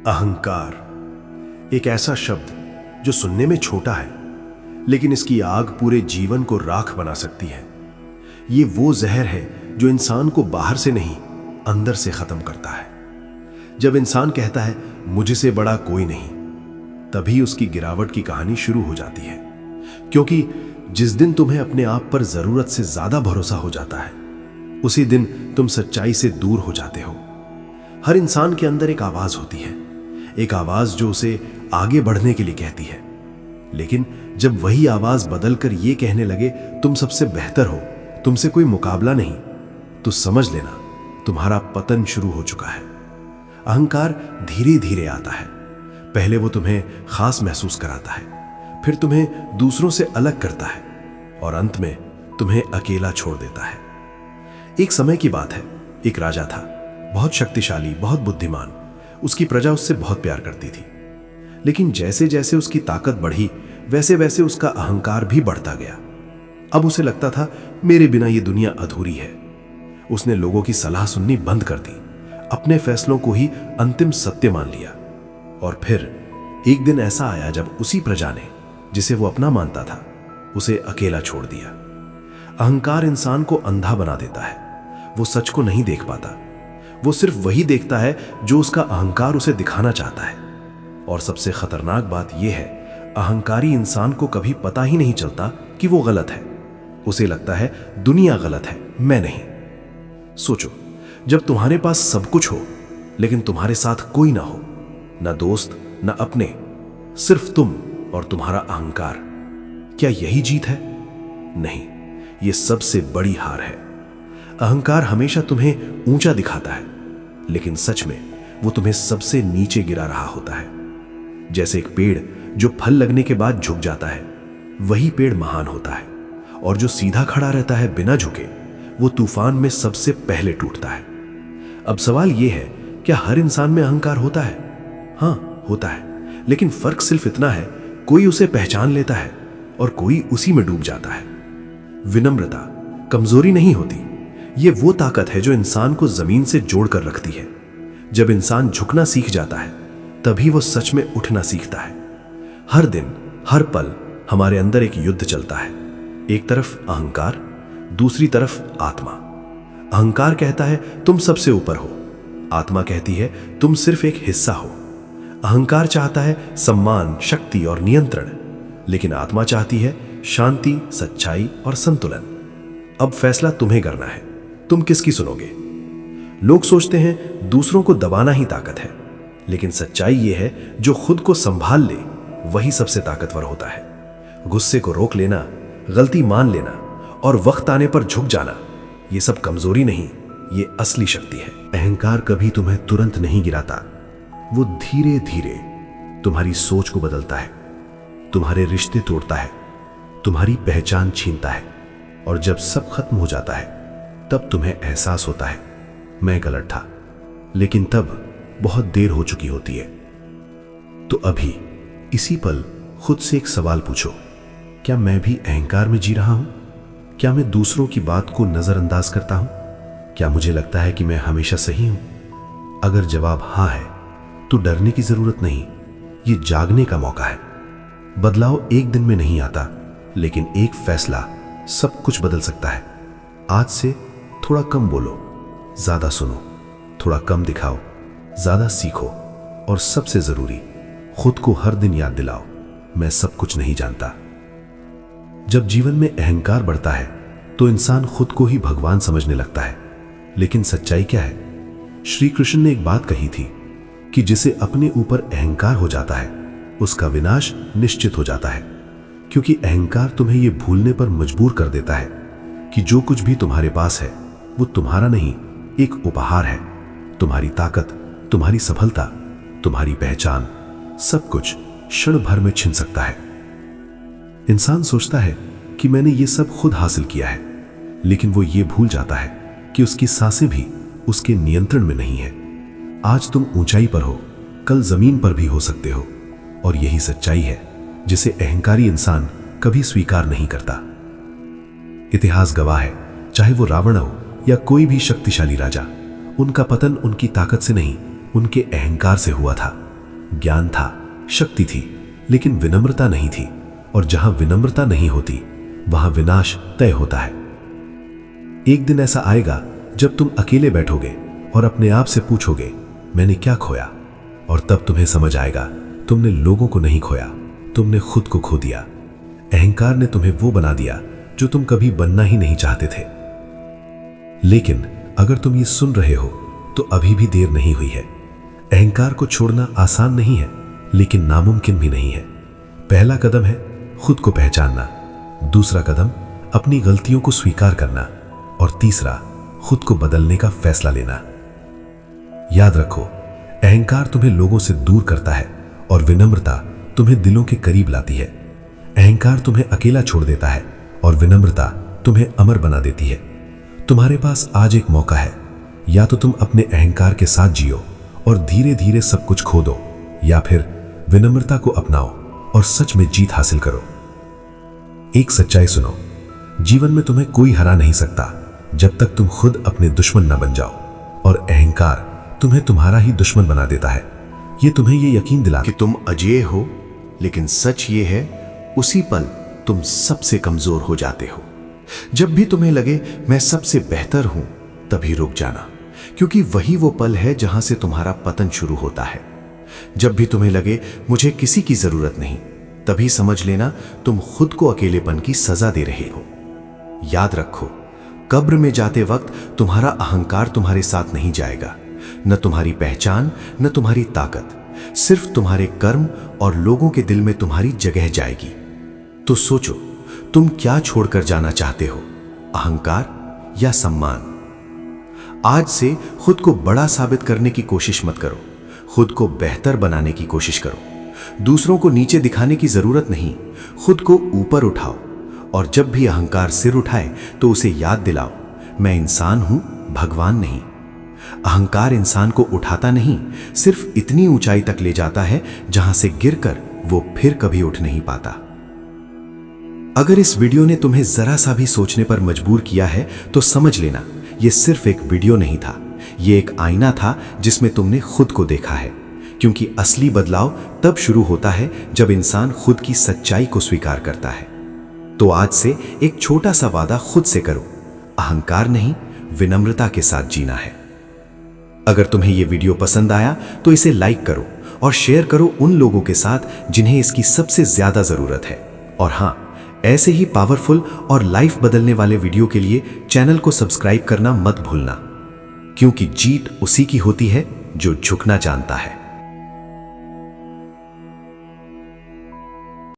अहंकार एक ऐसा शब्द जो सुनने में छोटा है, लेकिन इसकी आग पूरे जीवन को राख बना सकती है। ये वो जहर है जो इंसान को बाहर से नहीं, अंदर से खत्म करता है। जब इंसान कहता है मुझसे बड़ा कोई नहीं, तभी उसकी गिरावट की कहानी शुरू हो जाती है। क्योंकि जिस दिन तुम्हें अपने आप पर जरूरत से ज्यादा भरोसा हो जाता है, उसी दिन तुम सच्चाई से दूर हो जाते हो। हर इंसान के अंदर एक आवाज होती है, एक आवाज जो उसे आगे बढ़ने के लिए कहती है। लेकिन जब वही आवाज बदलकर यह कहने लगे तुम सबसे बेहतर हो, तुमसे कोई मुकाबला नहीं, तो समझ लेना तुम्हारा पतन शुरू हो चुका है। अहंकार धीरे धीरे आता है। पहले वो तुम्हें खास महसूस कराता है, फिर तुम्हें दूसरों से अलग करता है और अंत में तुम्हें अकेला छोड़ देता है। एक समय की बात है, एक राजा था, बहुत शक्तिशाली, बहुत बुद्धिमान। उसकी प्रजा उससे बहुत प्यार करती थी। लेकिन जैसे जैसे उसकी ताकत बढ़ी, वैसे वैसे उसका अहंकार भी बढ़ता गया। अब उसे लगता था मेरे बिना ये दुनिया अधूरी है। उसने लोगों की सलाह सुननी बंद कर दी, अपने फैसलों को ही अंतिम सत्य मान लिया। और फिर एक दिन ऐसा आया जब उसी प्रजा ने, जिसे वो अपना मानता था, उसे अकेला छोड़ दिया। अहंकार इंसान को अंधा बना देता है। वो सच को नहीं देख पाता। वो सिर्फ वही देखता है जो उसका अहंकार उसे दिखाना चाहता है। और सबसे खतरनाक बात यह है, अहंकारी इंसान को कभी पता ही नहीं चलता कि वो गलत है। उसे लगता है दुनिया गलत है, मैं नहीं। सोचो, जब तुम्हारे पास सब कुछ हो लेकिन तुम्हारे साथ कोई ना हो, ना दोस्त ना अपने, सिर्फ तुम और तुम्हारा अहंकार, क्या यही जीत है? नहीं, यह सबसे बड़ी हार है। अहंकार हमेशा तुम्हें ऊंचा दिखाता है, लेकिन सच में वो तुम्हें सबसे नीचे गिरा रहा होता है। जैसे एक पेड़ जो फल लगने के बाद झुक जाता है, वही पेड़ महान होता है। और जो सीधा खड़ा रहता है बिना झुके, वो तूफान में सबसे पहले टूटता है। अब सवाल यह है, क्या हर इंसान में अहंकार होता है? हाँ, होता है। लेकिन फर्क सिर्फ इतना है, कोई उसे पहचान लेता है और कोई उसी में डूब जाता है। विनम्रता कमजोरी नहीं होती, ये वो ताकत है जो इंसान को जमीन से जोड़कर रखती है। जब इंसान झुकना सीख जाता है, तभी वो सच में उठना सीखता है। हर दिन, हर पल हमारे अंदर एक युद्ध चलता है। एक तरफ अहंकार, दूसरी तरफ आत्मा। अहंकार कहता है तुम सबसे ऊपर हो, आत्मा कहती है तुम सिर्फ एक हिस्सा हो। अहंकार चाहता है सम्मान, शक्ति और नियंत्रण, लेकिन आत्मा चाहती है शांति, सच्चाई और संतुलन। अब फैसला तुम्हें करना है, तुम किसकी सुनोगे? लोग सोचते हैं दूसरों को दबाना ही ताकत है, लेकिन सच्चाई यह है जो खुद को संभाल ले वही सबसे ताकतवर होता है। गुस्से को रोक लेना, गलती मान लेना और वक्त आने पर झुक जाना, ये सब कमजोरी नहीं, ये असली शक्ति है। अहंकार कभी तुम्हें तुरंत नहीं गिराता, वो धीरे धीरे तुम्हारी सोच को बदलता है, तुम्हारे रिश्ते तोड़ता है, तुम्हारी पहचान छीनता है। और जब सब खत्म हो जाता है, तब तुम्हें एहसास होता है मैं गलत था, लेकिन तब बहुत देर हो चुकी होती है। तो अभी इसी पल खुद से एक सवाल पूछो, क्या मैं भी अहंकार में जी रहा हूं? क्या मैं दूसरों की बात को नजरअंदाज करता हूं? क्या मुझे लगता है कि मैं हमेशा सही हूं? अगर जवाब हां है, तो डरने की जरूरत नहीं, ये जागने का मौका है। बदलाव एक दिन में नहीं आता, लेकिन एक फैसला सब कुछ बदल सकता है। आज से थोड़ा कम बोलो, ज्यादा सुनो, थोड़ा कम दिखाओ, ज्यादा सीखो, और सबसे जरूरी, खुद को हर दिन याद दिलाओ, मैं सब कुछ नहीं जानता। जब जीवन में अहंकार बढ़ता है, तो इंसान खुद को ही भगवान समझने लगता है। लेकिन सच्चाई क्या है? श्री कृष्ण ने एक बात कही थी कि जिसे अपने ऊपर अहंकार हो जाता है, उसका विनाश निश्चित हो जाता है। क्योंकि अहंकार तुम्हें यह भूलने पर मजबूर कर देता है कि जो कुछ भी तुम्हारे पास है वो तुम्हारा नहीं, एक उपहार है। तुम्हारी ताकत, तुम्हारी सफलता, तुम्हारी पहचान, सब कुछ क्षण भर में छिन सकता है। इंसान सोचता है कि मैंने ये सब खुद हासिल किया है, लेकिन वो ये भूल जाता है कि उसकी सांसें भी उसके नियंत्रण में नहीं है। आज तुम ऊंचाई पर हो, कल जमीन पर भी हो सकते हो, और यही सच्चाई है जिसे अहंकारी इंसान कभी स्वीकार नहीं करता। इतिहास गवाह है, चाहे वो रावण हो या कोई भी शक्तिशाली राजा, उनका पतन उनकी ताकत से नहीं, उनके अहंकार से हुआ था। ज्ञान था, शक्ति थी, लेकिन विनम्रता नहीं थी। और जहां विनम्रता नहीं होती वहां विनाश तय होता है। एक दिन ऐसा आएगा जब तुम अकेले बैठोगे और अपने आप से पूछोगे, मैंने क्या खोया? और तब तुम्हें समझ आएगा, तुमने लोगों को नहीं खोया, तुमने खुद को खो दिया। अहंकार ने तुम्हें वो बना दिया जो तुम कभी बनना ही नहीं चाहते थे। लेकिन अगर तुम ये सुन रहे हो तो अभी भी देर नहीं हुई है। अहंकार को छोड़ना आसान नहीं है, लेकिन नामुमकिन भी नहीं है। पहला कदम है खुद को पहचानना, दूसरा कदम अपनी गलतियों को स्वीकार करना, और तीसरा खुद को बदलने का फैसला लेना। याद रखो, अहंकार तुम्हें लोगों से दूर करता है और विनम्रता तुम्हें दिलों के करीब लाती है। अहंकार तुम्हें अकेला छोड़ देता है और विनम्रता तुम्हें अमर बना देती है। तुम्हारे पास आज एक मौका है, या तो तुम अपने अहंकार के साथ जियो और धीरे धीरे सब कुछ खो दो, या फिर विनम्रता को अपनाओ और सच में जीत हासिल करो। एक सच्चाई सुनो, जीवन में तुम्हें कोई हरा नहीं सकता जब तक तुम खुद अपने दुश्मन न बन जाओ, और अहंकार तुम्हें तुम्हारा ही दुश्मन बना देता है। ये तुम्हें ये यकीन दिला कि तुम अजेय हो, लेकिन सच ये है उसी पल तुम सबसे कमजोर हो जाते हो। जब भी तुम्हें लगे मैं सबसे बेहतर हूं, तभी रुक जाना, क्योंकि वही वो पल है जहां से तुम्हारा पतन शुरू होता है। जब भी तुम्हें लगे मुझे किसी की जरूरत नहीं, तभी समझ लेना तुम खुद को अकेलेपन की सजा दे रहे हो। याद रखो, कब्र में जाते वक्त तुम्हारा अहंकार तुम्हारे साथ नहीं जाएगा, न तुम्हारी पहचान, न तुम्हारी ताकत, सिर्फ तुम्हारे कर्म और लोगों के दिल में तुम्हारी जगह जाएगी। तो सोचो, तुम क्या छोड़कर जाना चाहते हो, अहंकार या सम्मान? आज से खुद को बड़ा साबित करने की कोशिश मत करो, खुद को बेहतर बनाने की कोशिश करो। दूसरों को नीचे दिखाने की जरूरत नहीं, खुद को ऊपर उठाओ। और जब भी अहंकार सिर उठाए तो उसे याद दिलाओ, मैं इंसान हूं, भगवान नहीं। अहंकार इंसान को उठाता नहीं, सिर्फ इतनी ऊंचाई तक ले जाता है जहां से गिरकर वो फिर कभी उठ नहीं पाता। अगर इस वीडियो ने तुम्हें जरा सा भी सोचने पर मजबूर किया है तो समझ लेना, ये सिर्फ एक वीडियो नहीं था, ये एक आईना था जिसमें तुमने खुद को देखा है। क्योंकि असली बदलाव तब शुरू होता है जब इंसान खुद की सच्चाई को स्वीकार करता है। तो आज से एक छोटा सा वादा खुद से करो, अहंकार नहीं, विनम्रता के साथ जीना है। अगर तुम्हें यह वीडियो पसंद आया तो इसे लाइक करो और शेयर करो उन लोगों के साथ जिन्हें इसकी सबसे ज्यादा जरूरत है। और हाँ, ऐसे ही पावरफुल और लाइफ बदलने वाले वीडियो के लिए चैनल को सब्सक्राइब करना मत भूलना, क्योंकि जीत उसी की होती है जो झुकना जानता है।